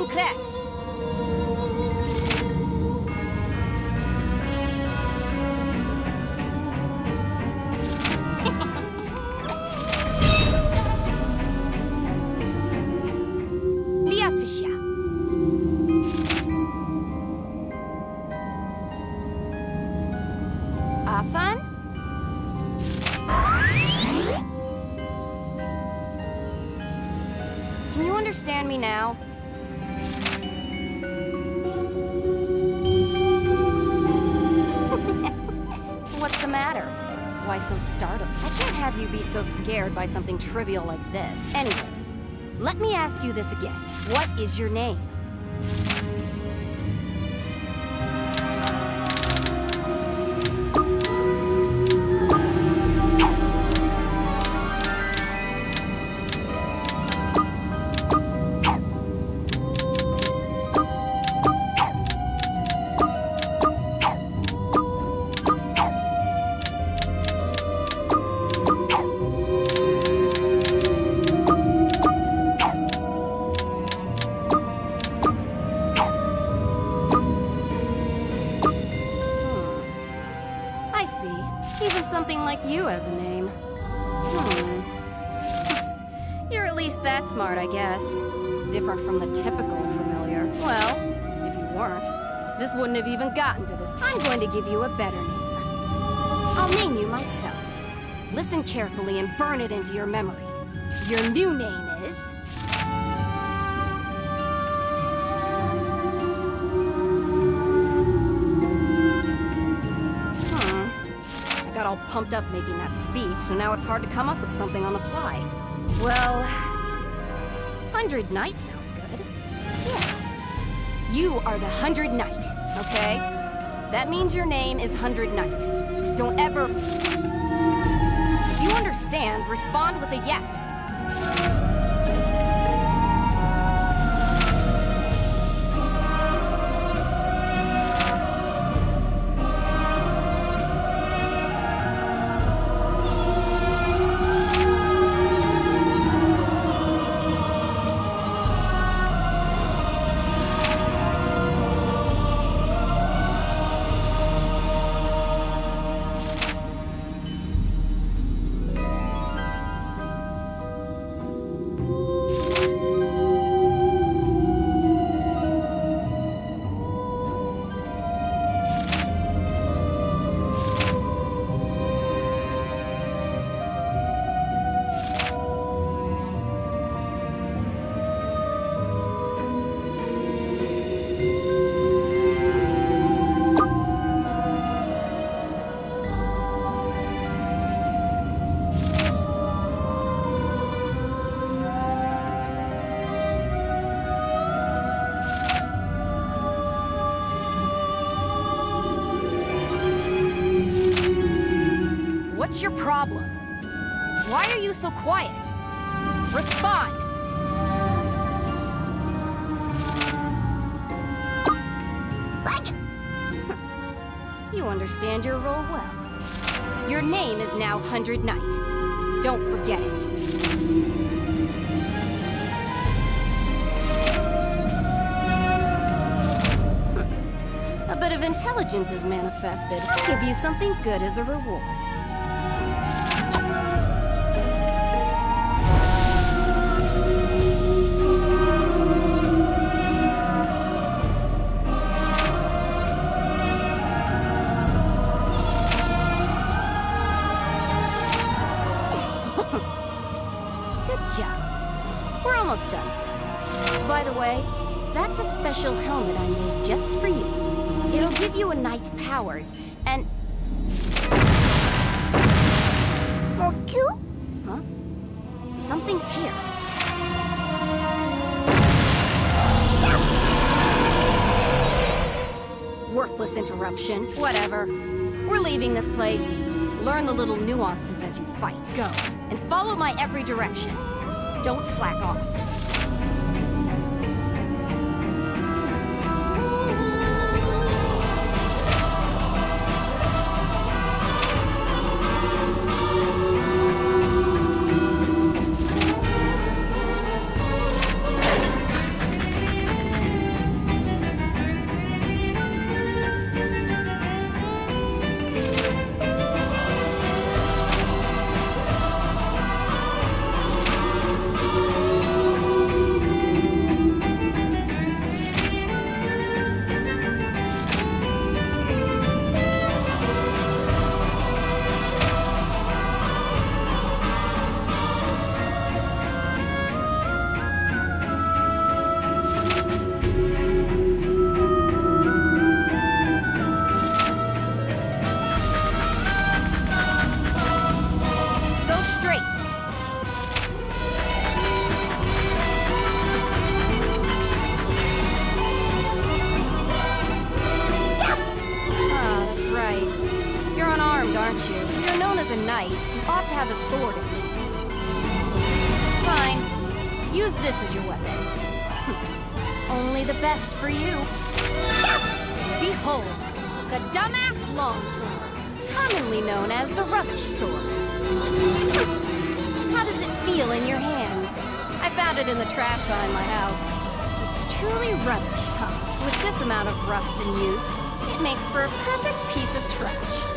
¿Quién crees? Can you understand me now? What's the matter? Why so startled? I can't have you be so scared by something trivial like this. Anyway, let me ask you this again. What is your name? Something like you as a name. You're at least that smart, I guess. Different from the typical familiar. Well, if you weren't, this wouldn't have even gotten to this. I'm going to give you a better name. I'll name you myself. Listen carefully and burn it into your memory. Your new name is... all pumped up making that speech, so now it's hard to come up with something on the fly. Well, 100 Knight sounds good. Yeah. You are the 100 Knight, okay? That means your name is 100 Knight. Don't ever... If you understand, respond with a yes. What's your problem? Why are you so quiet? Respond! What? You understand your role well. Your name is now 100 Knight. Don't forget it. A bit of intelligence is manifested. I'll give you something good as a reward. We're almost done. By the way, that's a special helmet I made just for you. It'll give you a knight's powers, and... Huh? Something's here. Worthless interruption. Whatever. We're leaving this place. Learn the little nuances as you fight. Go, and follow my every direction. Don't slack off. ought to have a sword at least. Fine. Use this as your weapon. Only the best for you. Behold, the dumbass longsword, commonly known as the rubbish sword. How does it feel in your hands? I found it in the trash behind my house. It's truly rubbish, huh? With this amount of rust in use, it makes for a perfect piece of trash.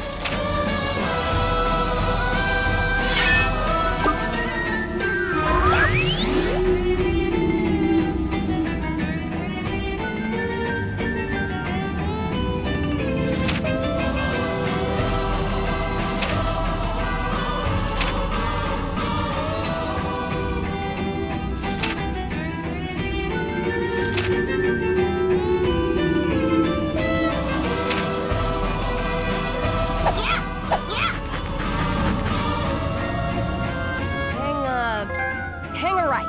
Hang a right.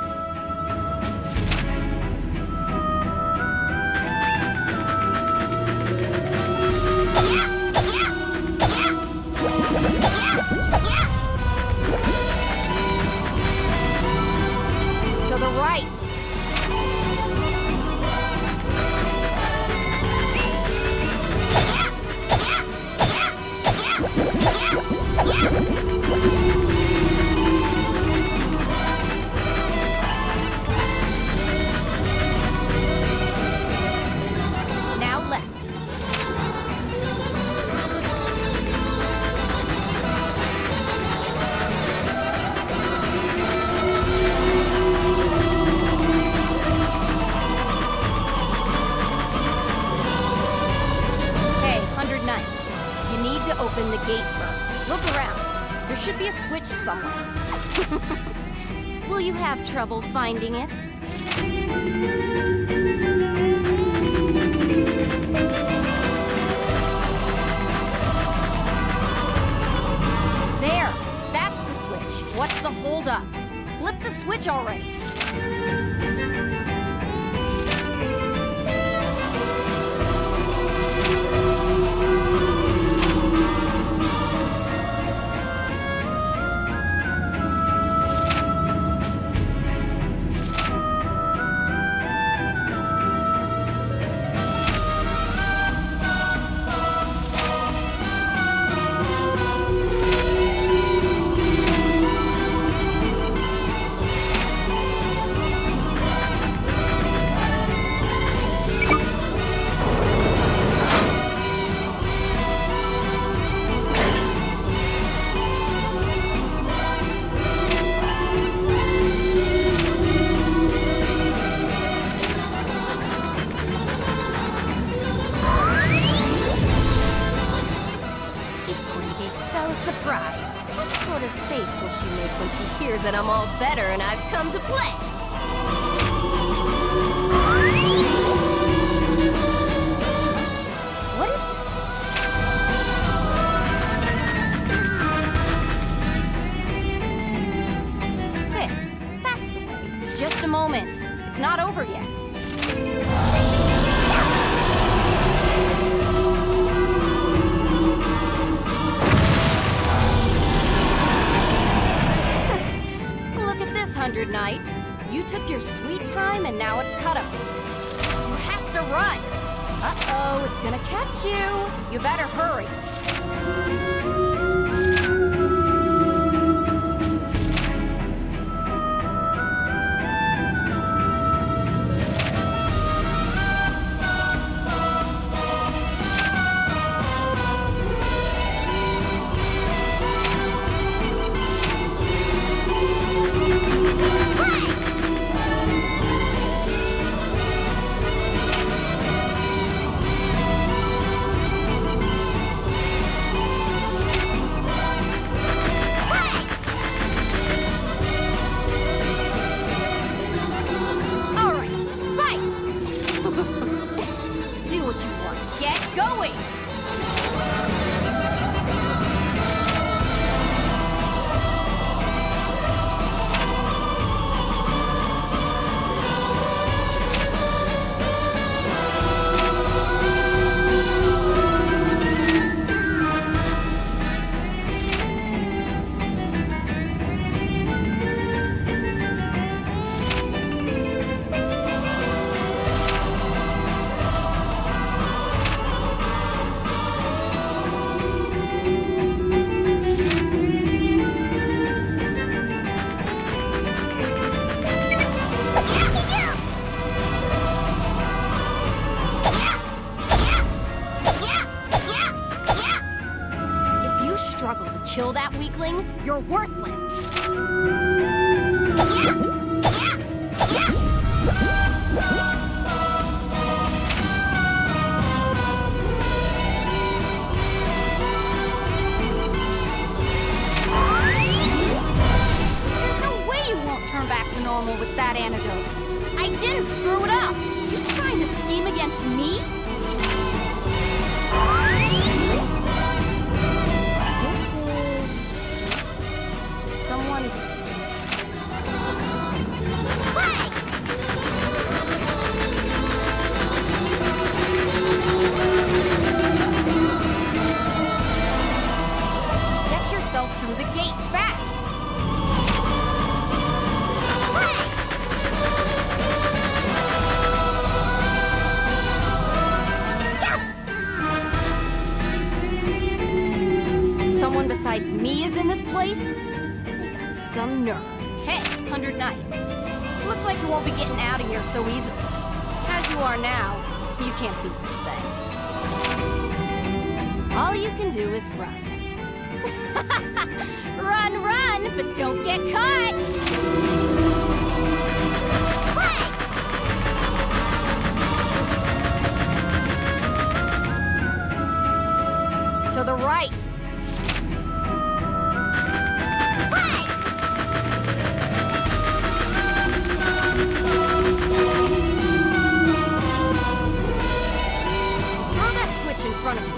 To the right. Now left. Hey, 109. You need to open the gate first. Look around. There should be a switch somewhere. Will you have trouble finding it? There! That's the switch. What's the holdup? Flip the switch already. Surprised. What sort of face will she make when she hears that I'm all better and I've come to play? What is this? There. That's the way. Just a moment. It's not over yet. Knight, you took your sweet time and now it's cut up. You have to run. Uh-oh, it's gonna catch you. You better hurry. You're worthless. There's no way you won't turn back to normal with that antidote. I didn't screw it up. You trying to scheme against me? Through the gate fast! Someone besides me is in this place? They got some nerve. Hey, 100 Knight. Looks like you won't be getting out of here so easily. As you are now, you can't beat this thing. All you can do is run. Run, run, but don't get caught! To the right. Throw that switch in front of you.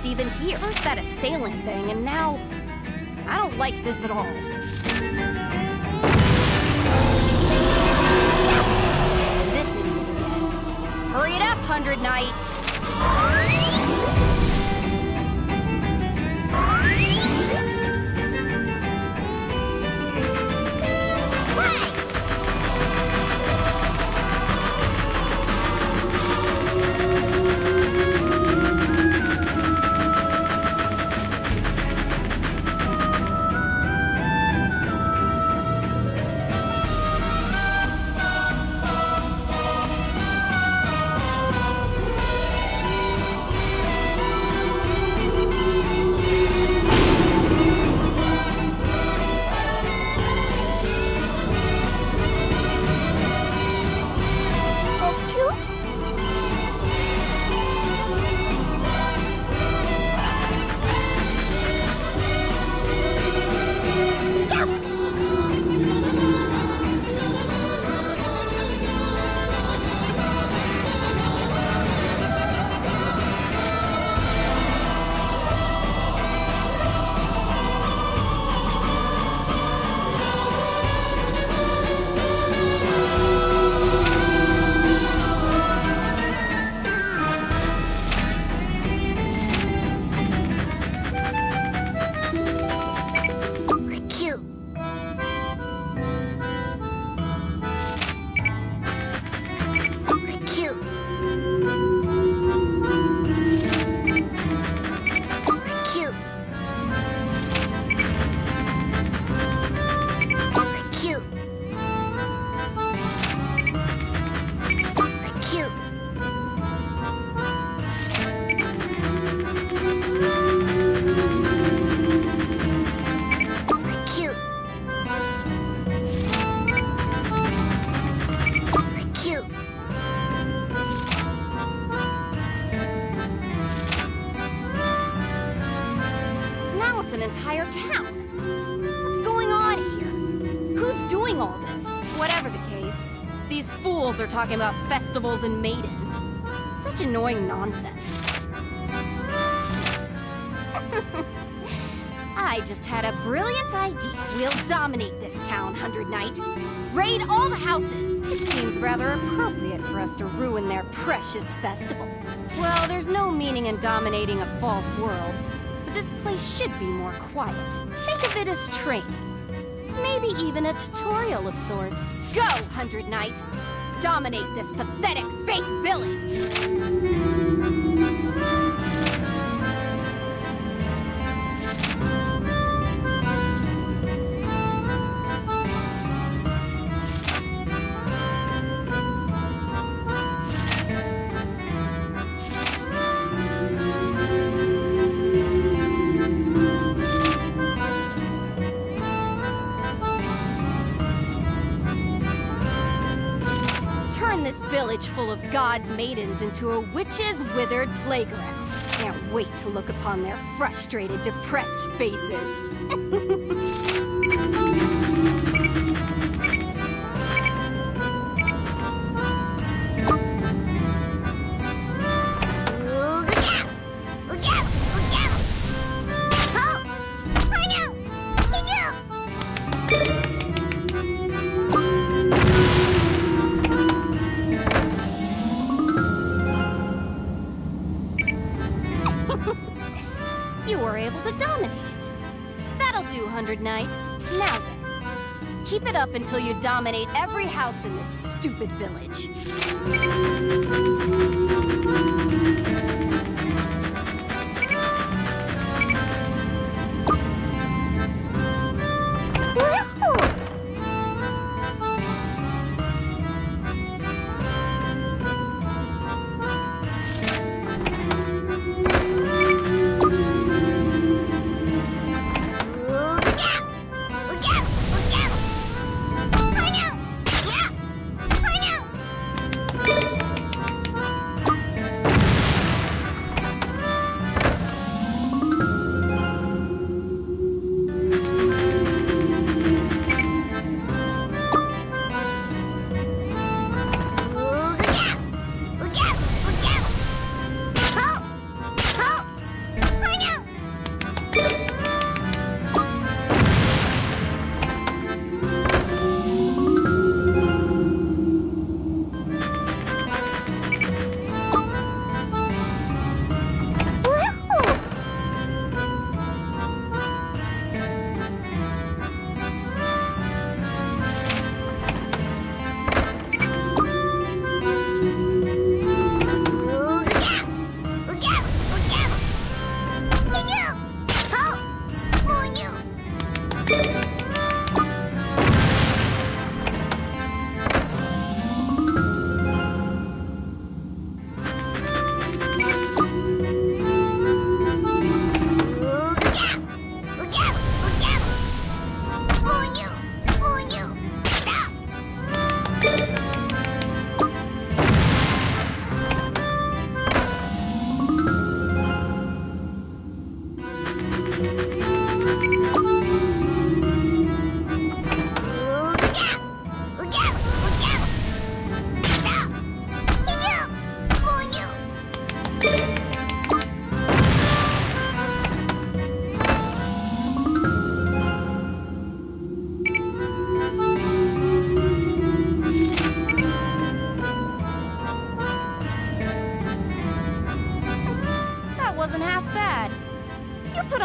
Even here. First that assailant thing, and now I don't like this at all. This idiot again. Hurry it up, 100 Knight. fools are talking about festivals and maidens. Such annoying nonsense. I just had a brilliant idea. We'll dominate this town, 100 Knight. Raid all the houses. It seems rather appropriate for us to ruin their precious festival. Well, there's no meaning in dominating a false world, but this place should be more quiet. Think of it as training. Maybe even a tutorial of sorts. Go, 100 Knight! Dominate this pathetic fake village! Village full of God's maidens into a witch's withered playground. Can't wait to look upon their frustrated, depressed faces. You were able to dominate it. That'll do, 100 Knight. Now then, keep it up until you dominate every house in this stupid village.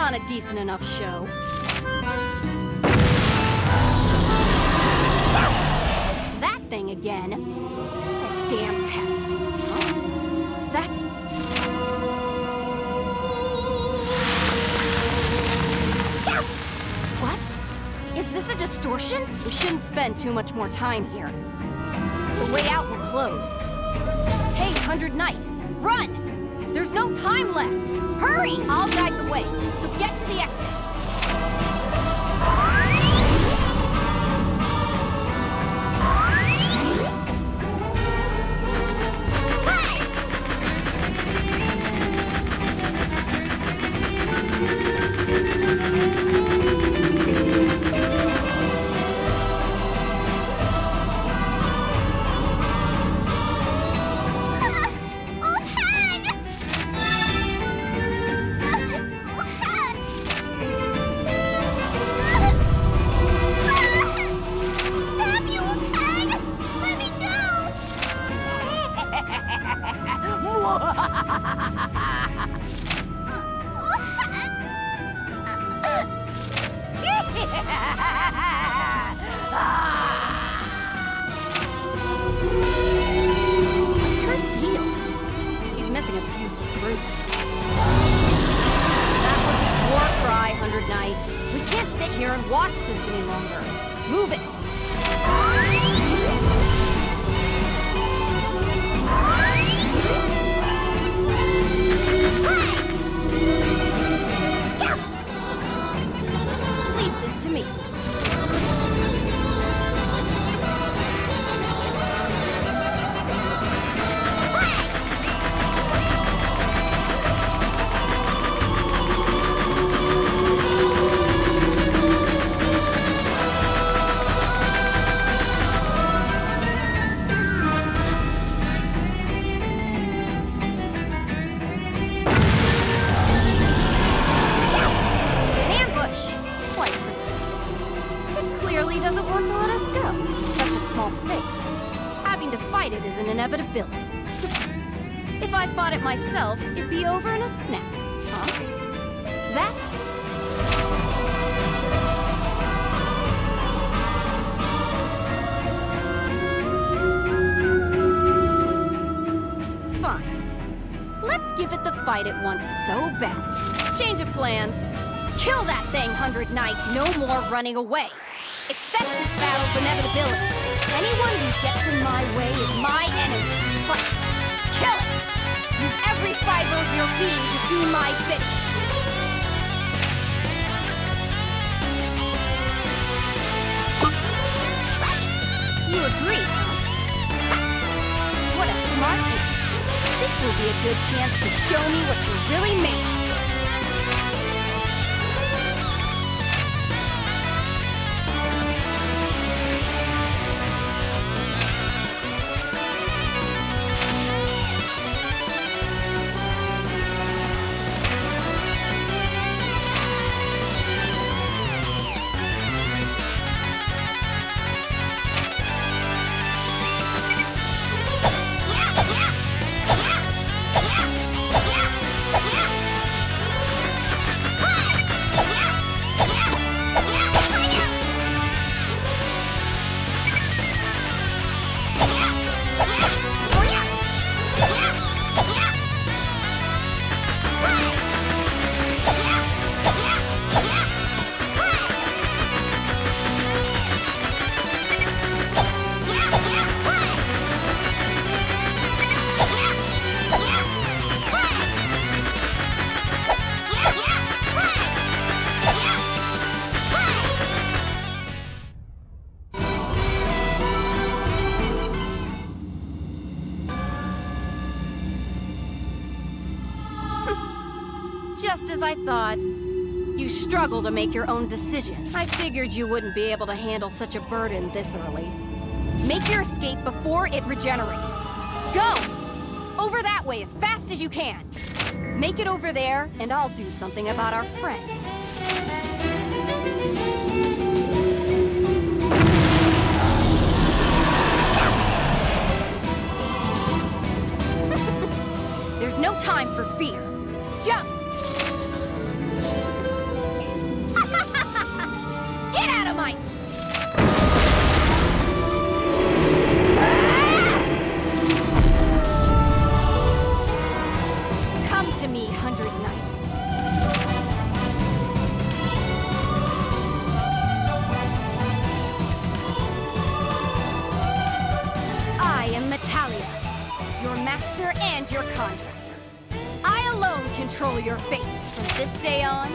On a decent enough show. That thing again. That damn pest. That's... What? Is this a distortion? We shouldn't spend too much more time here. The way out will close. Hey, 100 Knight, run! There's no time left! Hurry! I'll guide the way, so get to the exit. Move it! Leave this to me. Doesn't want to let us go. It's such a small space. Having to fight it is an inevitability. If I fought it myself, it'd be over in a snap. Huh? That's it. Fine. Let's give it the fight it wants so bad. Change of plans. Kill that thing, 100 Knights. No more running away. Accept this battle's inevitability. Anyone who gets in my way is my enemy. Fight. Kill it. Use every fiber of your being to do my bidding. You agree, huh? What a smart answer. This will be a good chance to show me what you're really made of. Just as I thought. You struggle to make your own decision. I figured you wouldn't be able to handle such a burden this early. Make your escape before it regenerates. Go! Over that way as fast as you can. Make it over there, and I'll do something about our friend. There's no time for fear. Jump! Get out of my... Come to me, 100 Knight. I am Metalia, your master and your contractor. I alone control your fate. From this day on,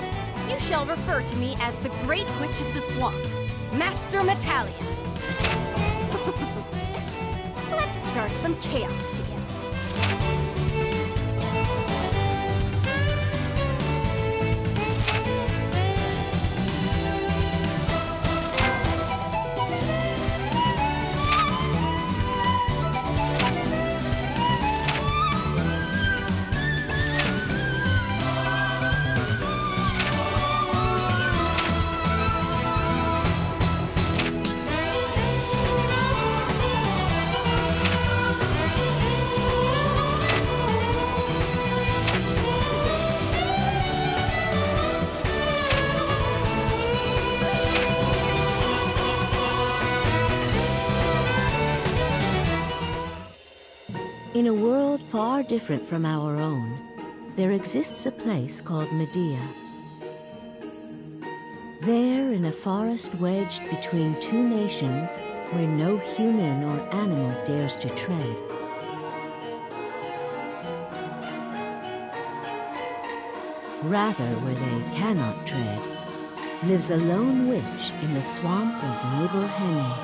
you shall refer to me as the Great Witch of the Swamp, Master Metalia. Let's start some chaos together. In a world far different from our own, there exists a place called Medea. There, in a forest wedged between two nations, where no human or animal dares to tread, rather where they cannot tread, lives a lone witch in the swamp of Nibelhenge.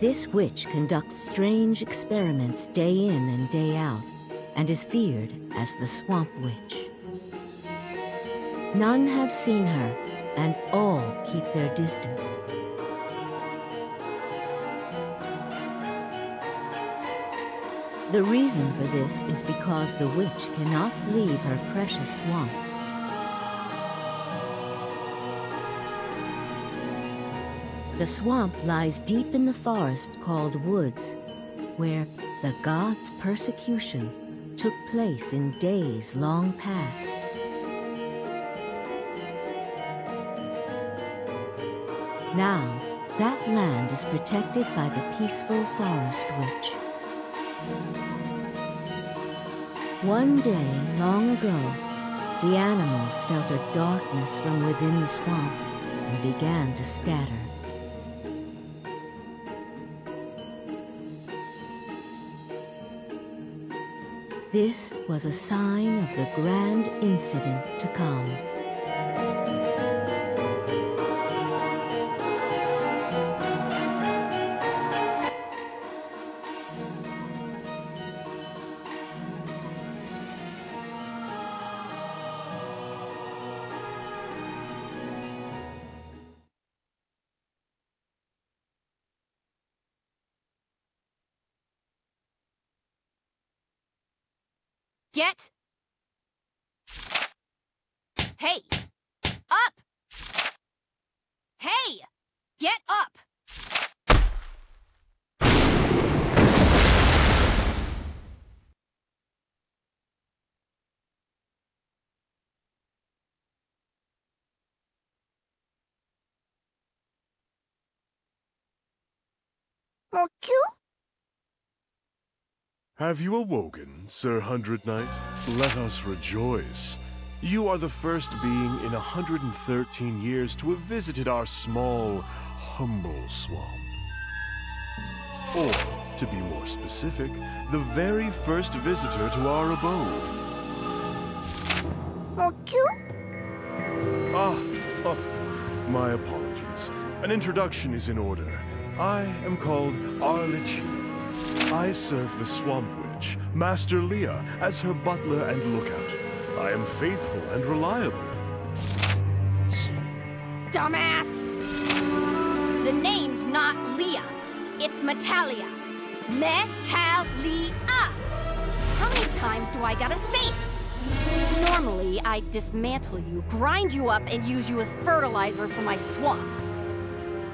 This witch conducts strange experiments day in and day out, and is feared as the Swamp Witch. None have seen her, and all keep their distance. The reason for this is because the witch cannot leave her precious swamp. The swamp lies deep in the forest called woods, where the gods' persecution took place in days long past. Now, that land is protected by the peaceful Forest Witch. One day, long ago, the animals felt a darkness from within the swamp and began to scatter. This was a sign of the grand incident to come. Get! Hey! Up! Hey! Get up! Have you awoken, Sir Hundred Knight? Let us rejoice. You are the first being in 113 years to have visited our small, humble swamp. Or, to be more specific, the very first visitor to our abode. My apologies. An introduction is in order. I am called Arlecchino. I serve the Swamp Witch, Master Leah, as her butler and lookout. I am faithful and reliable. Dumbass! The name's not Leah. It's Metalia. Metalia! How many times do I gotta say it? Normally, I'd dismantle you, grind you up, and use you as fertilizer for my swamp.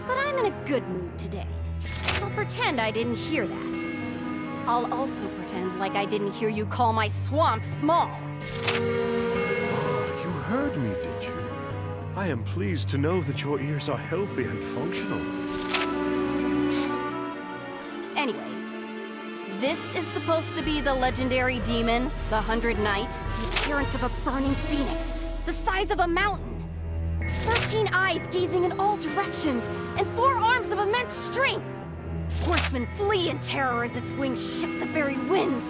But I'm in a good mood today. I'll pretend I didn't hear that. I'll also pretend like I didn't hear you call my swamp small. Oh, you heard me, did you? I am pleased to know that your ears are healthy and functional. Anyway, this is supposed to be the legendary demon, the Hundred Knight, the appearance of a burning phoenix, the size of a mountain. 13 eyes gazing in all directions, and 4 arms of immense strength. Horsemen flee in terror as its wings shift the very winds.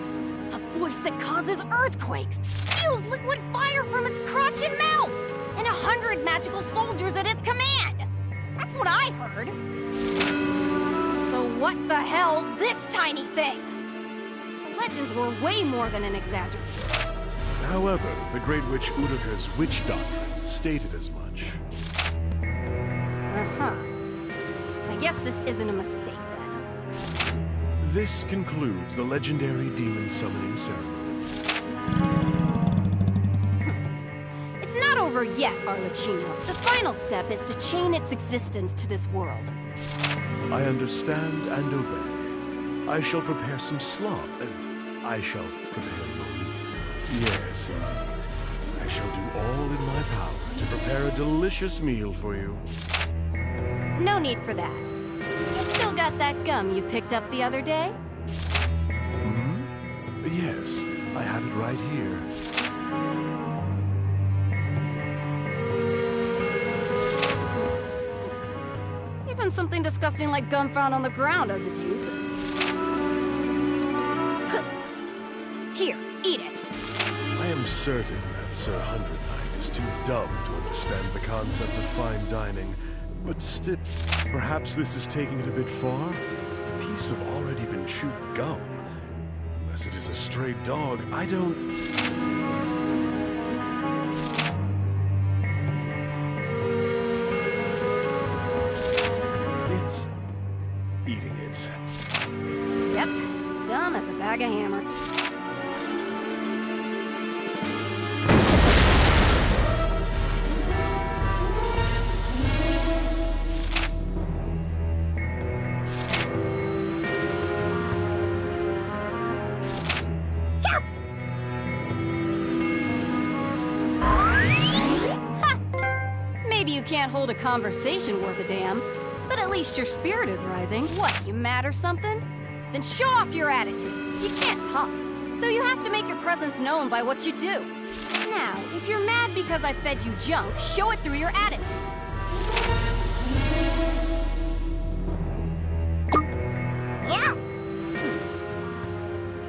A voice that causes earthquakes, spews liquid fire from its crotch and mouth, and 100 magical soldiers at its command. That's what I heard. So what the hell's this tiny thing? The legends were way more than an exaggeration. However, the Great Witch Udoka's witch doctrine stated as much. Uh-huh. I guess this isn't a mistake. This concludes the legendary demon summoning ceremony. It's not over yet, Arlecchino. The final step is to chain its existence to this world. I understand and obey. I shall prepare some slop, and I shall prepare your... Yes, indeed. I shall do all in my power to prepare a delicious meal for you. No need for that. You still got that gum you picked up the other day? Hmm? Yes, I have it right here. even something disgusting like gum found on the ground has its uses. Here, eat it. I am certain that Sir Hundred Knight is too dumb to understand the concept of fine dining, but still, perhaps this is taking it a bit far? A piece of already been chewed gum. Unless it is a stray dog, I don't... It's... eating it. Yep, dumb as a bag of hammer. Can't hold a conversation worth a damn, but at least your spirit is rising. What, you mad or something? Then show off your attitude. You can't talk, so you have to make your presence known by what you do. Now, if you're mad because I fed you junk, show it through your attitude.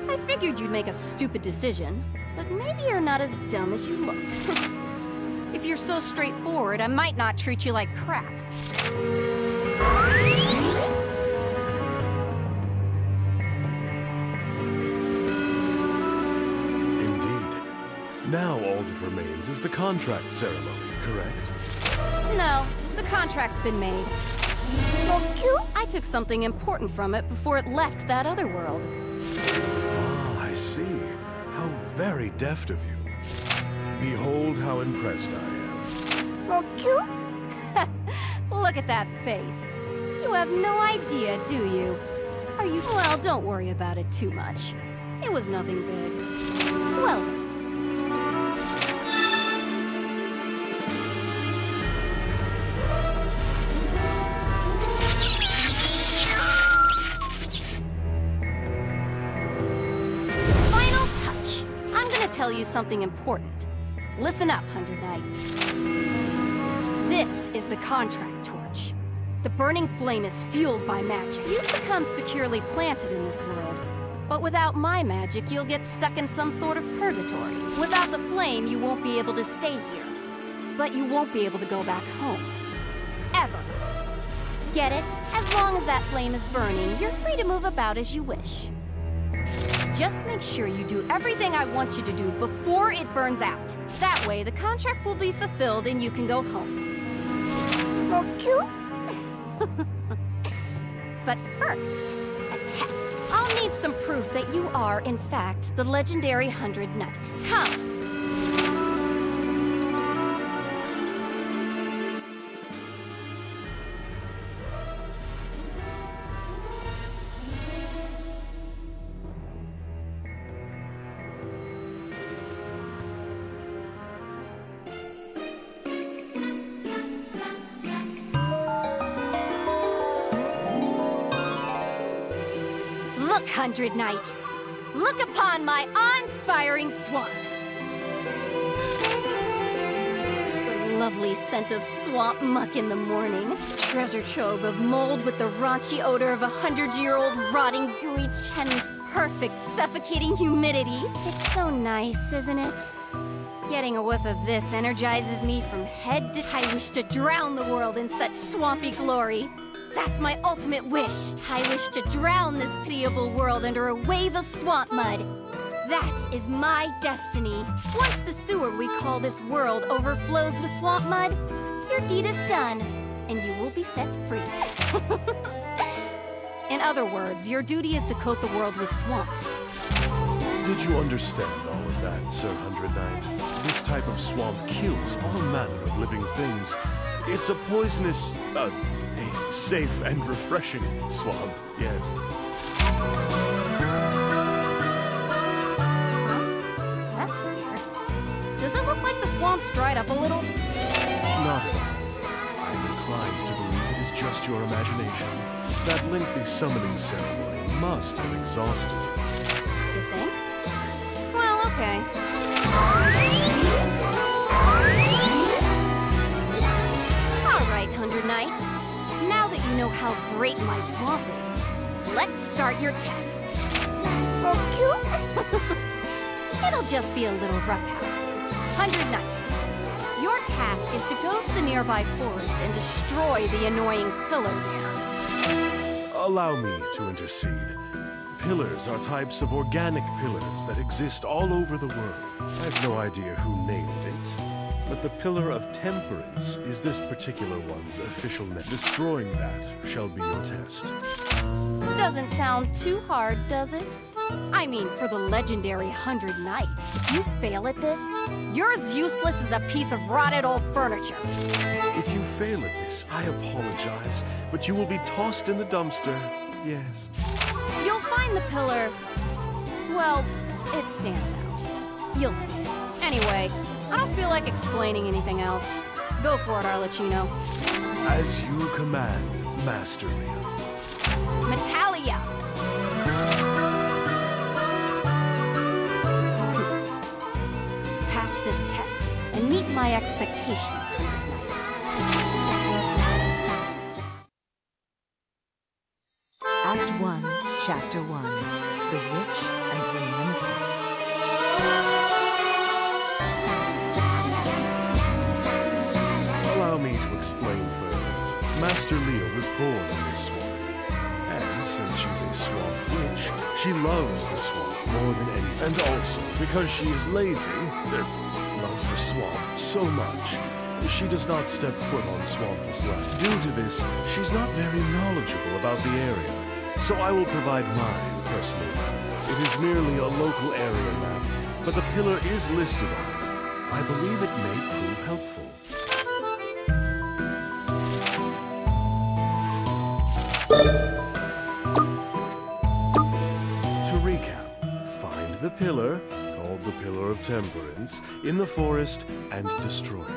I figured you'd make a stupid decision, but maybe you're not as dumb as you look. If you're so straightforward, I might not treat you like crap. Indeed. Now all that remains is the contract ceremony, correct? No, the contract's been made. I took something important from it before it left that other world. Ah, I see. How very deft of you. Behold how impressed I am. Look at that face. You have no idea, do you? Are you... Well, don't worry about it too much. It was nothing big. Well... Final touch. I'm gonna tell you something important. Listen up, Hundred Knight. This is the contract torch. The burning flame is fueled by magic. You've become securely planted in this world. But without my magic, you'll get stuck in some sort of purgatory. Without the flame, you won't be able to stay here. But you won't be able to go back home. Ever. Get it? As long as that flame is burning, you're free to move about as you wish. Just make sure you do everything I want you to do before it burns out. That way, the contract will be fulfilled and you can go home. But first, a test. I'll need some proof that you are, in fact, the legendary Hundred Knight. Come! Look, Hundred Knight. Look upon my awe-inspiring swamp. The lovely scent of swamp muck in the morning. Treasure trove of mold with the raunchy odor of 100-year-old rotting gooey chen's perfect suffocating humidity. It's so nice, isn't it? Getting a whiff of this energizes me from head to... I wish to drown the world in such swampy glory. That's my ultimate wish. I wish to drown this pitiable world under a wave of swamp mud. That is my destiny. Once the sewer we call this world overflows with swamp mud, your deed is done, and you will be set free. In other words, your duty is to coat the world with swamps. Did you understand all of that, Sir Hundred Knight? This type of swamp kills all manner of living things. It's a poisonous, a safe and refreshing swamp, yes. That's weird. Does it look like the swamp's dried up a little? Not at all. I'm inclined to believe it is just your imagination. That lengthy summoning ceremony must have exhausted you. You think? Well, okay. All right, Hundred Knight. Now that you know how great my swamp is. Let's start your test. Okay. It'll just be a little roughhousing. 100 Knight. Your task is to go to the nearby forest and destroy the annoying pillar there. Allow me to intercede. Pillars are types of organic pillars that exist all over the world. I have no idea who named it, but the Pillar of Temperance is this particular one's official name. Destroying that shall be your test. Doesn't sound too hard, does it? I mean, for the legendary 100 Knight. If you fail at this, you're as useless as a piece of rotted old furniture. If you fail at this, I apologize, but you will be tossed in the dumpster. Yes. You'll find the pillar... well, it stands out. You'll see it. Anyway, I don't feel like explaining anything else. Go for it, Arlecchino. As you command, Master Leo. Metalia! Pass this test and meet my expectations, 100 Knight. Act 1, Chapter 1. The Witch and Her Nemesis. Allow me to explain further. Master Leo was born in this swamp. And since she's a swamp witch, she loves the swamp more than anything. And also, because she is lazy, loves her swamp so much, she does not step foot on Swampless land. Due to this, she's not very knowledgeable about the area. So I will provide mine, personally. It is merely a local area map, but the pillar is listed on it. I believe it may prove helpful. To recap, find the pillar, called the Pillar of Temperance, in the forest and destroy it.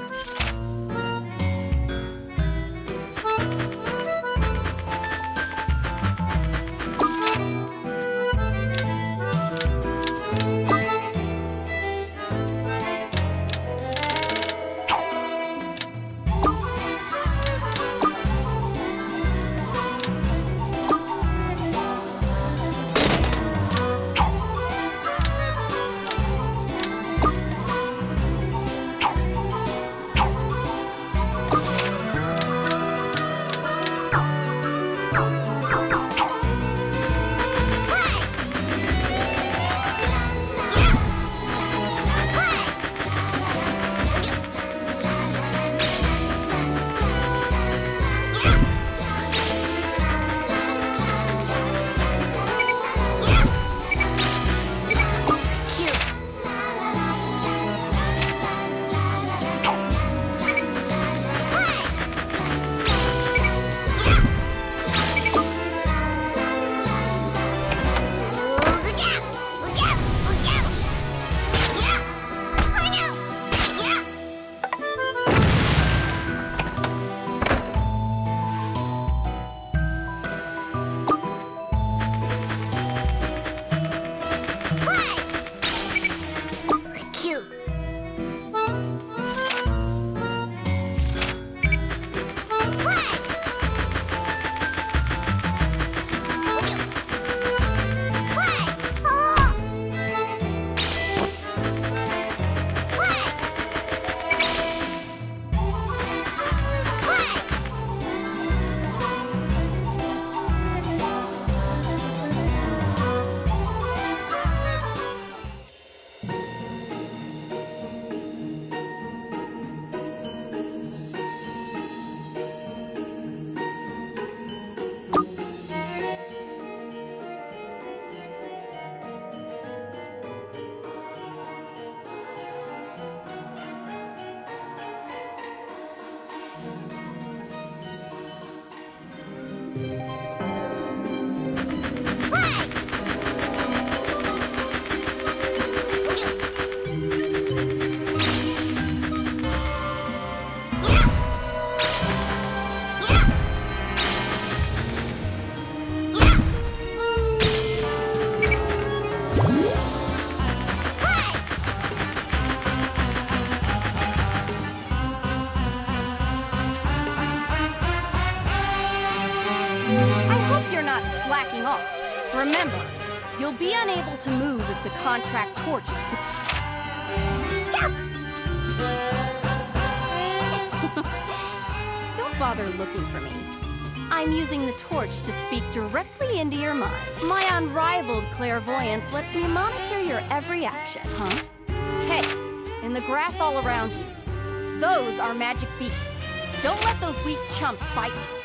slacking off. Remember, you'll be unable to move if the contract torch is... Don't bother looking for me. I'm using the torch to speak directly into your mind. My unrivaled clairvoyance lets me monitor your every action, huh? Hey, in the grass all around you, those are magic beasts. Don't let those weak chumps bite you.